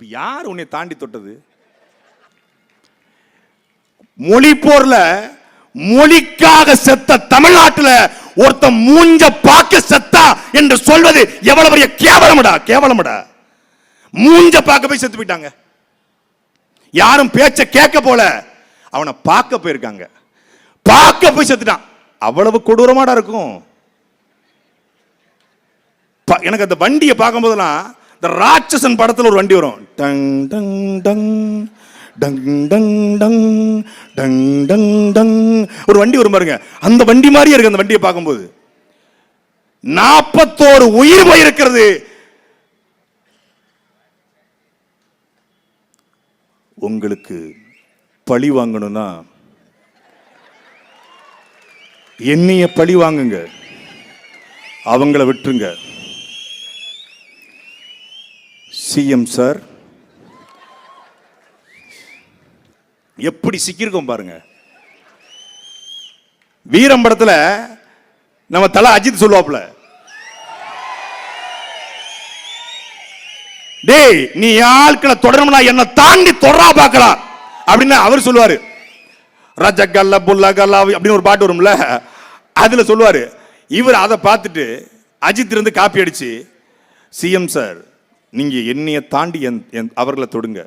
இப்ப யார் உன்னை தாண்டி தொட்டது? மொழி போர்ல மொழிக்காக செத்த தமிழ்நாட்டில் ஒருத்த மூஞ்ச பார்க்க செத்தா என்று சொல்வது எவ்வளவு பெரிய கேவலமடா, கேவலமடா. மூஞ்ச பார்க்க போய் செத்து போயிட்டாங்க. யாரும் பேச்ச கேட்க போல, அவனை பார்க்க போயிருக்காங்க. பார்க்க போய் செத்துட்டான். அவ்வளவு கொடூரமாடா இருக்கும். எனக்கு அந்த வண்டியை பார்க்கும் போதெல்லாம் இந்த ராட்சசன் படத்தில் ஒரு வண்டி வரும், tongue tongue tongue tongue tongue tongue tongue tongue tongue, ஒரு வண்டி வரும் பாருங்க. அந்த வண்டி மாதிரியே இருக்கு அந்த வண்டியை பார்க்கும்போது. 41 உயிர் போயிருக்கிறது. உங்களுக்கு பழி வாங்கணும்னா என்னைய பழி வாங்குங்க, அவங்கள விட்டுருங்க. சிஎம் சார் எப்படி சிக்கிருக்கோம் பாருங்க. வீரம் படத்துல நம்ம தல அஜித் சொல்லுவாப்ல, டேய் நீ ஆட்களை தொடரணும்னா என்ன தாண்டி தொடரா பார்க்கலாம் அப்படின்னு அவர் சொல்லுவாரு. ரஜகல்ல புல்லகல்ல அப்படின்னு ஒரு பாட்டு வரும்ல, அதுல சொல்லுவாரு. இவர் அதை பார்த்துட்டு அஜித் இருந்து காப்பி அடிச்சு, சிஎம் சார் நீங்க என்னைய தாண்டி அவர்களை தொடுங்க.